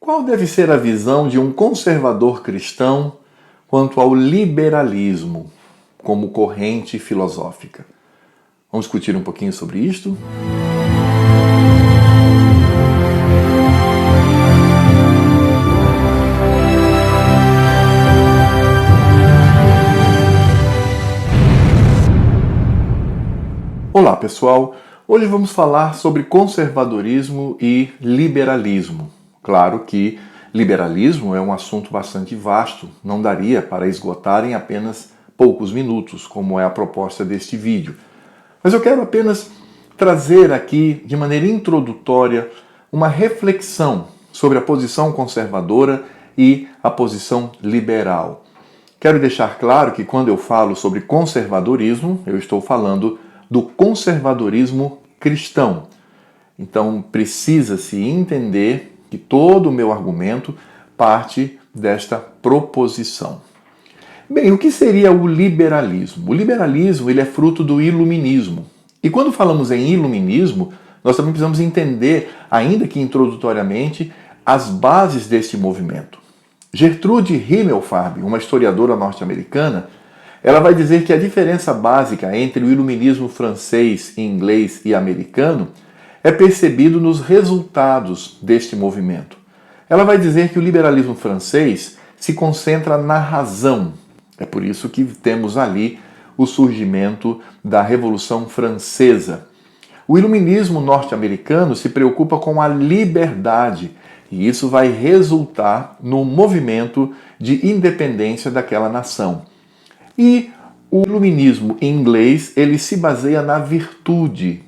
Qual deve ser a visão de um conservador cristão quanto ao liberalismo como corrente filosófica? Vamos discutir um pouquinho sobre isto? Olá, pessoal! Hoje vamos falar sobre conservadorismo e liberalismo. Claro que liberalismo é um assunto bastante vasto, não daria para esgotar em apenas poucos minutos, como é a proposta deste vídeo. Mas eu quero apenas trazer aqui, de maneira introdutória, uma reflexão sobre a posição conservadora e a posição liberal. Quero deixar claro que quando eu falo sobre conservadorismo, eu estou falando do conservadorismo cristão. Então precisa-se entender que todo o meu argumento parte desta proposição. Bem, o que seria o liberalismo? O liberalismo ele é fruto do iluminismo. E quando falamos em iluminismo, nós também precisamos entender, ainda que introdutoriamente, as bases deste movimento. Gertrude Himmelfarb, uma historiadora norte-americana, ela vai dizer que a diferença básica entre o iluminismo francês, inglês e americano é percebido nos resultados deste movimento. Ela vai dizer que o liberalismo francês se concentra na razão. É por isso que temos ali o surgimento da Revolução Francesa. O iluminismo norte-americano se preocupa com a liberdade, e isso vai resultar no movimento de independência daquela nação. E o iluminismo inglês, ele se baseia na virtude.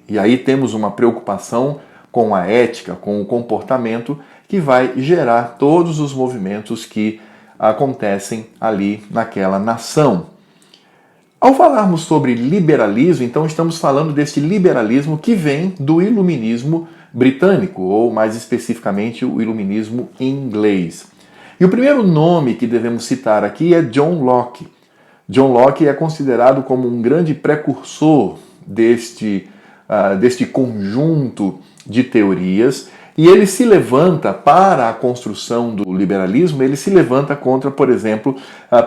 E aí temos uma preocupação com a ética, com o comportamento, que vai gerar todos os movimentos que acontecem ali naquela nação. Ao falarmos sobre liberalismo, então estamos falando deste liberalismo que vem do iluminismo britânico, ou mais especificamente o iluminismo inglês. E o primeiro nome que devemos citar aqui é John Locke. John Locke é considerado como um grande precursor deste conjunto de teorias, e ele se levanta para a construção do liberalismo, ele se levanta contra, por exemplo,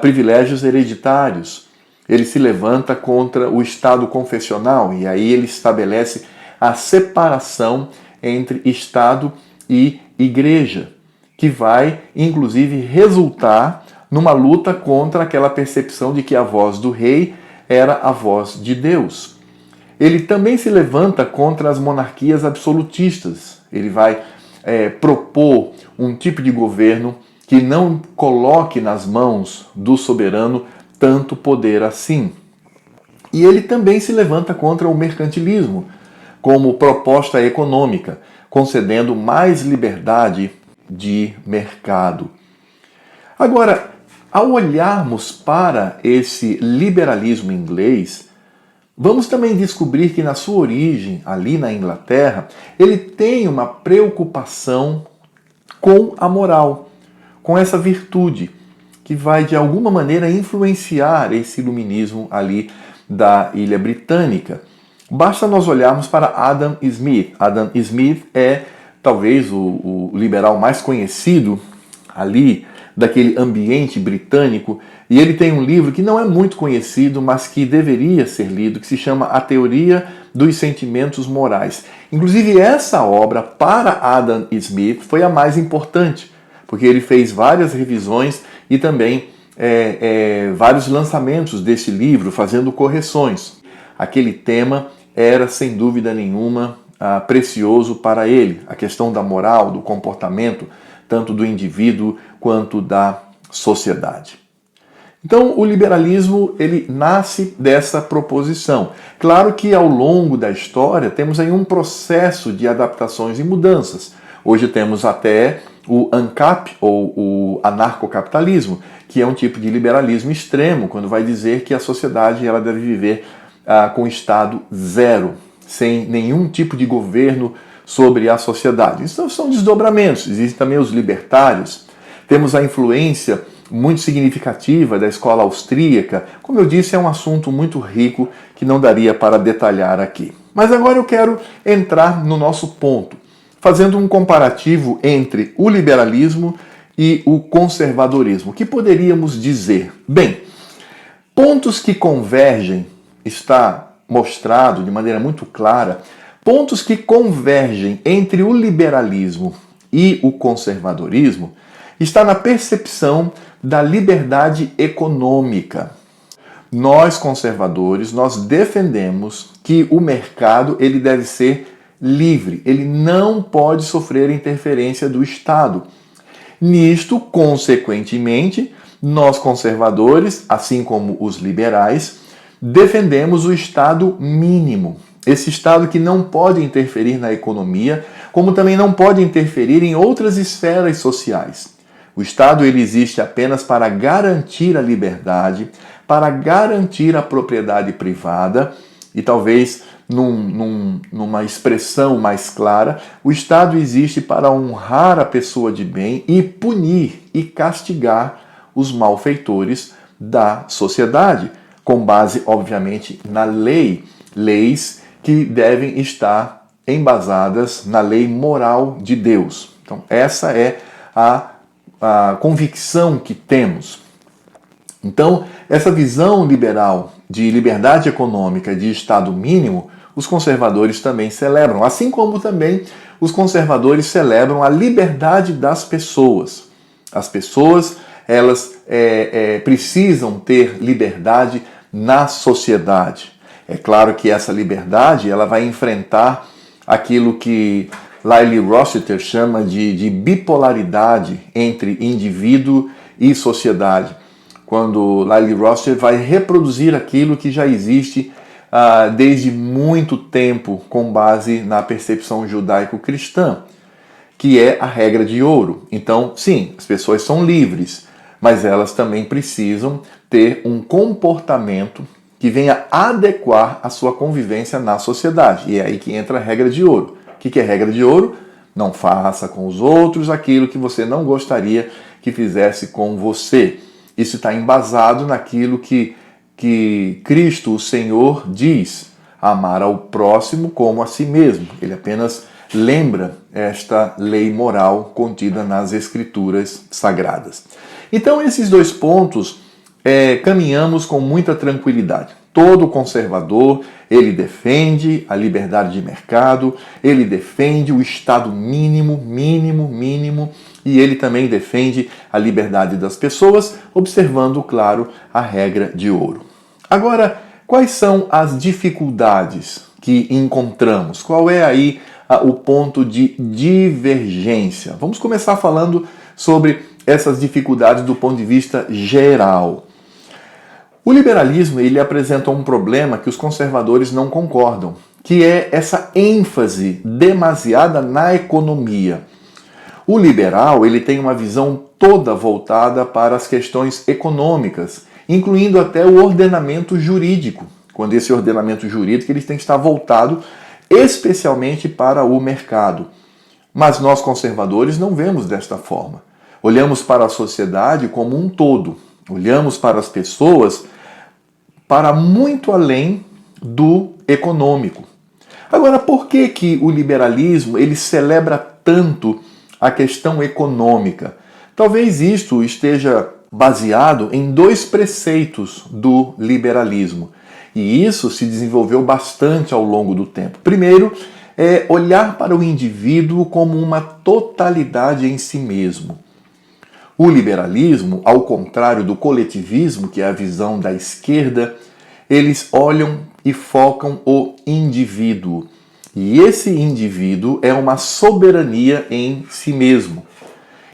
privilégios hereditários, ele se levanta contra o Estado confessional, e aí ele estabelece a separação entre Estado e Igreja, que vai, inclusive, resultar numa luta contra aquela percepção de que a voz do rei era a voz de Deus. Ele também se levanta contra as monarquias absolutistas. Ele vai propor um tipo de governo que não coloque nas mãos do soberano tanto poder assim. E ele também se levanta contra o mercantilismo como proposta econômica, concedendo mais liberdade de mercado. Agora, ao olharmos para esse liberalismo inglês, vamos também descobrir que na sua origem, ali na Inglaterra, ele tem uma preocupação com a moral, com essa virtude, que vai de alguma maneira influenciar esse iluminismo ali da Ilha Britânica. Basta nós olharmos para Adam Smith. Adam Smith é talvez o liberal mais conhecido ali daquele ambiente britânico, e ele tem um livro que não é muito conhecido, mas que deveria ser lido, que se chama A Teoria dos Sentimentos Morais. Inclusive essa obra, para Adam Smith, foi a mais importante, porque ele fez várias revisões e também vários lançamentos desse livro, fazendo correções. Aquele tema era, sem dúvida nenhuma, precioso para ele, a questão da moral, do comportamento, tanto do indivíduo quanto da sociedade. Então, o liberalismo ele nasce dessa proposição. Claro que ao longo da história temos aí um processo de adaptações e mudanças. Hoje temos até o ANCAP, ou o anarcocapitalismo, que é um tipo de liberalismo extremo, quando vai dizer que a sociedade ela deve viver com Estado zero, sem nenhum tipo de governo sobre a sociedade. Isso são desdobramentos. Existem também os libertários. Temos a influência muito significativa da escola austríaca. Como eu disse, é um assunto muito rico que não daria para detalhar aqui. Mas agora eu quero entrar no nosso ponto. fazendo um comparativo entre o liberalismo e o conservadorismo. O que poderíamos dizer? Bem, pontos que convergem, está mostrado de maneira muito clara, pontos que convergem entre o liberalismo e o conservadorismo está na percepção da liberdade econômica. Nós, conservadores, nós defendemos que o mercado ele deve ser livre, ele não pode sofrer interferência do Estado. Nisto, consequentemente, nós conservadores, assim como os liberais, defendemos o Estado mínimo. Esse Estado que não pode interferir na economia, como também não pode interferir em outras esferas sociais. O Estado ele existe apenas para garantir a liberdade, para garantir a propriedade privada e talvez numa expressão mais clara, o Estado existe para honrar a pessoa de bem e punir e castigar os malfeitores da sociedade, com base, obviamente, na lei. Leis que devem estar embasadas na lei moral de Deus. Então, essa é a convicção que temos. Então, essa visão liberal de liberdade econômica, de Estado mínimo, os conservadores também celebram, assim como também os conservadores celebram a liberdade das pessoas. As pessoas, elas precisam ter liberdade na sociedade. É claro que essa liberdade ela vai enfrentar aquilo que Lyle Rossiter chama de bipolaridade entre indivíduo e sociedade. Quando Lyle Rossiter vai reproduzir aquilo que já existe desde muito tempo com base na percepção judaico-cristã, que é a regra de ouro. Então, sim, as pessoas são livres, mas elas também precisam ter um comportamento que venha adequar a sua convivência na sociedade. E é aí que entra a regra de ouro. O que é regra de ouro? Não faça com os outros aquilo que você não gostaria que fizesse com você. Isso está embasado naquilo que Cristo, o Senhor, diz: amar ao próximo como a si mesmo. Ele apenas lembra esta lei moral contida nas Escrituras Sagradas. Então, esses dois pontos caminhamos com muita tranquilidade. Todo conservador, ele defende a liberdade de mercado, ele defende o Estado mínimo, e ele também defende a liberdade das pessoas, observando, claro, a regra de ouro. Agora, quais são as dificuldades que encontramos? Qual é aí o ponto de divergência? Vamos começar falando sobre essas dificuldades do ponto de vista geral. O liberalismo ele apresenta um problema que os conservadores não concordam, que é essa ênfase demasiada na economia. O liberal ele tem uma visão toda voltada para as questões econômicas, incluindo até o ordenamento jurídico, quando esse ordenamento jurídico ele tem que estar voltado especialmente para o mercado. Mas nós conservadores não vemos desta forma. Olhamos para a sociedade como um todo, olhamos para as pessoas para muito além do econômico. Agora, por que o liberalismo ele celebra tanto a questão econômica? Talvez isto esteja baseado em dois preceitos do liberalismo. E isso se desenvolveu bastante ao longo do tempo. Primeiro, é olhar para o indivíduo como uma totalidade em si mesmo. O liberalismo, ao contrário do coletivismo, que é a visão da esquerda, eles olham e focam o indivíduo. E esse indivíduo é uma soberania em si mesmo.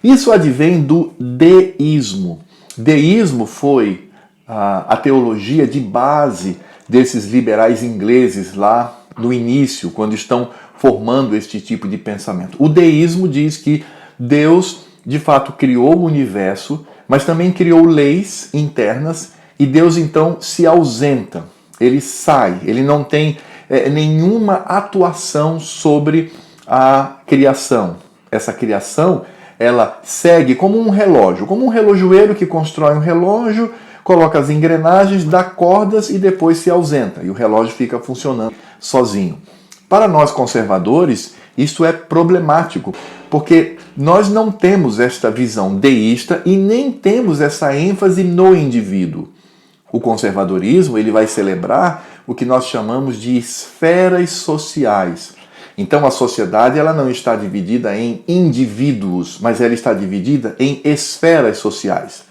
Isso advém do deísmo. Deísmo foi a teologia de base desses liberais ingleses lá no início, quando estão formando este tipo de pensamento. O deísmo diz que Deus, de fato, criou o universo, mas também criou leis internas e Deus, então, se ausenta. Ele sai, ele não tem nenhuma atuação sobre a criação. Essa criação, ela segue como um relojoeiro que constrói um relógio, coloca as engrenagens, dá cordas e depois se ausenta. E o relógio fica funcionando sozinho. Para nós conservadores, Isso é problemático, porque nós não temos esta visão deísta e nem temos essa ênfase no indivíduo. O conservadorismo ele vai celebrar o que nós chamamos de esferas sociais. Então a sociedade ela não está dividida em indivíduos, mas ela está dividida em esferas sociais.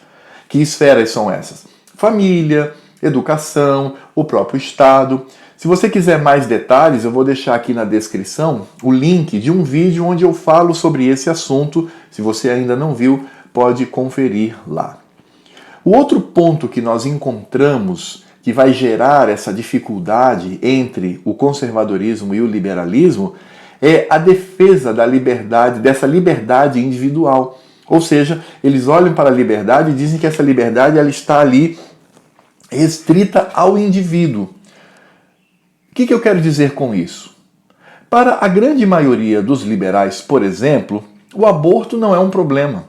Que esferas são essas? Família, educação, o próprio Estado. Se você quiser mais detalhes, eu vou deixar aqui na descrição o link de um vídeo onde eu falo sobre esse assunto. Se você ainda não viu, pode conferir lá. O outro ponto que nós encontramos que vai gerar essa dificuldade entre o conservadorismo e o liberalismo é a defesa da liberdade, dessa liberdade individual. Ou seja, eles olham para a liberdade e dizem que essa liberdade ela está ali restrita ao indivíduo. O que eu quero dizer com isso? Para a grande maioria dos liberais, por exemplo, o aborto não é um problema,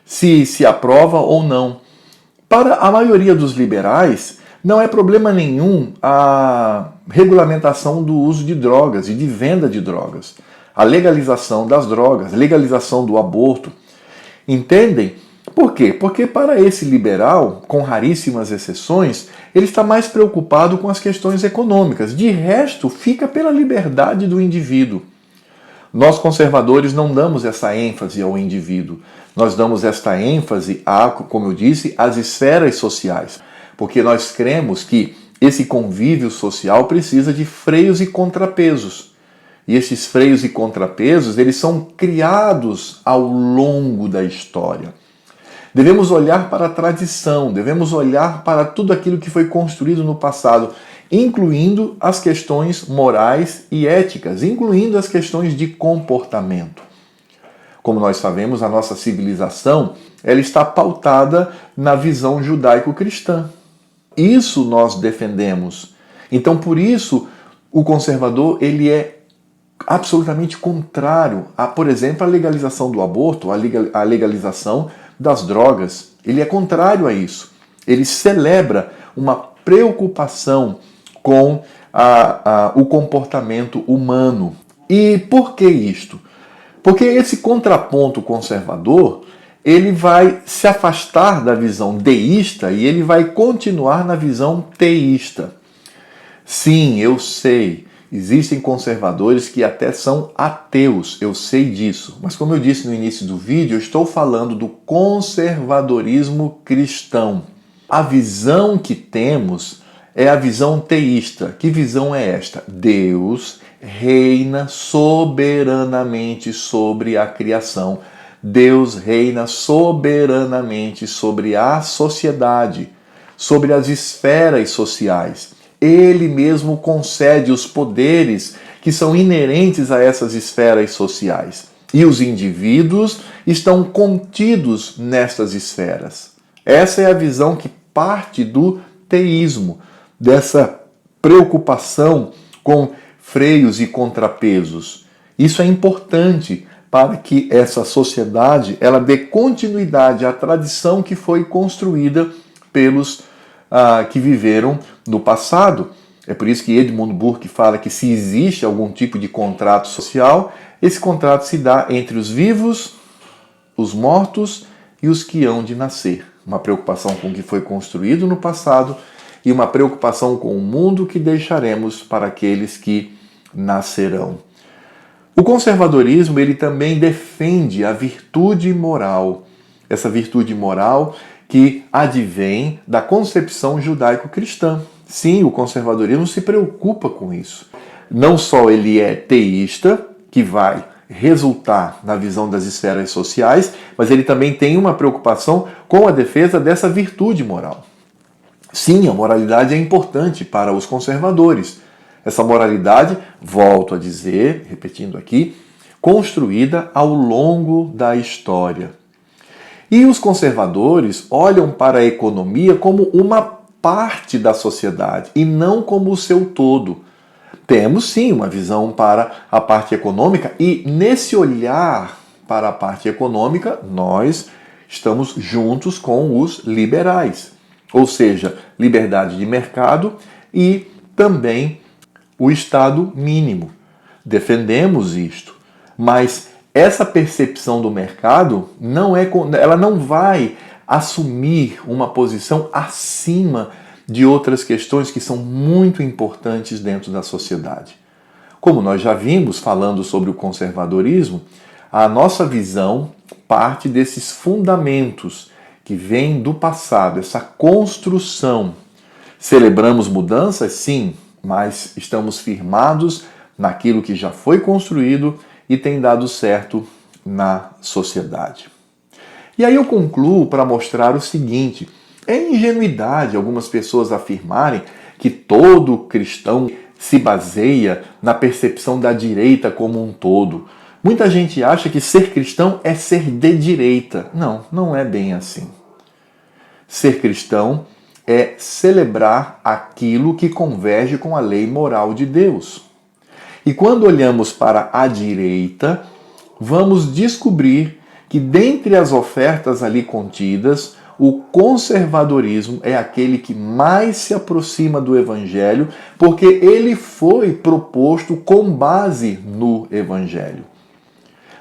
se aprova ou não. Para a maioria dos liberais, não é problema nenhum a regulamentação do uso de drogas e de venda de drogas, a legalização das drogas, legalização do aborto. Entendem? Por quê? Porque para esse liberal, com raríssimas exceções, ele está mais preocupado com as questões econômicas. De resto, fica pela liberdade do indivíduo. Nós conservadores não damos essa ênfase ao indivíduo. Nós damos esta ênfase a, como eu disse, às esferas sociais. Porque nós cremos que esse convívio social precisa de freios e contrapesos. E esses freios e contrapesos, eles são criados ao longo da história. Devemos olhar para a tradição, devemos olhar para tudo aquilo que foi construído no passado, incluindo as questões morais e éticas, incluindo as questões de comportamento. Como nós sabemos, a nossa civilização ela está pautada na visão judaico-cristã. Isso nós defendemos. Então, por isso, o conservador ele é absolutamente contrário a, por exemplo, a legalização do aborto, a legalização das drogas. Ele é contrário a isso. Ele celebra uma preocupação com o comportamento humano. E por que isto? Porque esse contraponto conservador, ele vai se afastar da visão deísta e ele vai continuar na visão teísta. Sim, eu sei, existem conservadores que até são ateus, eu sei disso. Mas como eu disse no início do vídeo, eu estou falando do conservadorismo cristão. A visão que temos é a visão teísta. Que visão é esta? Deus reina soberanamente sobre a criação. Deus reina soberanamente sobre a sociedade, sobre as esferas sociais. Ele mesmo concede os poderes que são inerentes a essas esferas sociais. E os indivíduos estão contidos nestas esferas. Essa é a visão que parte do teísmo, dessa preocupação com freios e contrapesos. Isso é importante para que essa sociedade ela dê continuidade à tradição que foi construída pelos que viveram no passado. É por isso que Edmund Burke fala que se existe algum tipo de contrato social, esse contrato se dá entre os vivos, os mortos e os que hão de nascer. Uma preocupação com o que foi construído no passado e uma preocupação com o mundo que deixaremos para aqueles que nascerão. O conservadorismo ele também defende a virtude moral. Essa virtude moral que advém da concepção judaico-cristã. Sim, o conservadorismo se preocupa com isso. Não só ele é teísta, que vai resultar na visão das esferas sociais, mas ele também tem uma preocupação com a defesa dessa virtude moral. Sim, a moralidade é importante para os conservadores. Essa moralidade, volto a dizer, repetindo aqui, construída ao longo da história. E os conservadores olham para a economia como uma parte da sociedade e não como o seu todo. Temos sim uma visão para a parte econômica e nesse olhar para a parte econômica nós estamos juntos com os liberais, ou seja, liberdade de mercado e também o Estado mínimo. Defendemos isto. Mas essa percepção do mercado ela não vai assumir uma posição acima de outras questões que são muito importantes dentro da sociedade. Como nós já vimos falando sobre o conservadorismo, a nossa visão parte desses fundamentos que vêm do passado, essa construção. Celebramos mudanças? Sim, mas estamos firmados naquilo que já foi construído e tem dado certo na sociedade. E aí eu concluo para mostrar o seguinte: é ingenuidade algumas pessoas afirmarem que todo cristão se baseia na percepção da direita como um todo. Muita gente acha que ser cristão é ser de direita. Não, não é bem assim. Ser cristão é celebrar aquilo que converge com a lei moral de Deus. E quando olhamos para a direita, vamos descobrir que dentre as ofertas ali contidas, o conservadorismo é aquele que mais se aproxima do Evangelho, porque ele foi proposto com base no Evangelho.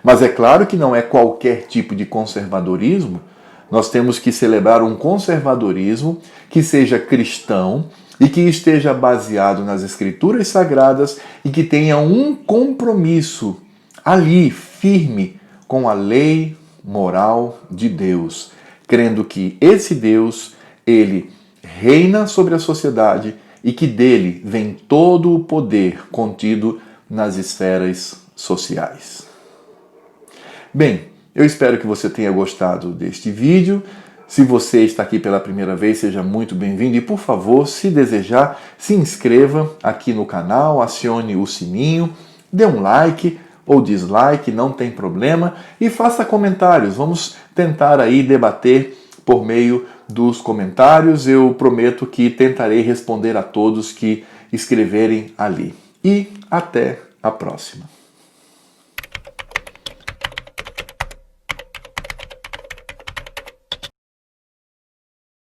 Mas é claro que não é qualquer tipo de conservadorismo. Nós temos que celebrar um conservadorismo que seja cristão e que esteja baseado nas Escrituras Sagradas e que tenha um compromisso ali firme com a lei moral de Deus, crendo que esse Deus, ele reina sobre a sociedade e que dele vem todo o poder contido nas esferas sociais. Bem, eu espero que você tenha gostado deste vídeo. Se você está aqui pela primeira vez, seja muito bem-vindo e, por favor, se desejar, se inscreva aqui no canal, acione o sininho, dê um like ou dislike, não tem problema, e faça comentários. Vamos tentar aí debater por meio dos comentários. Eu prometo que tentarei responder a todos que escreverem ali. E até a próxima.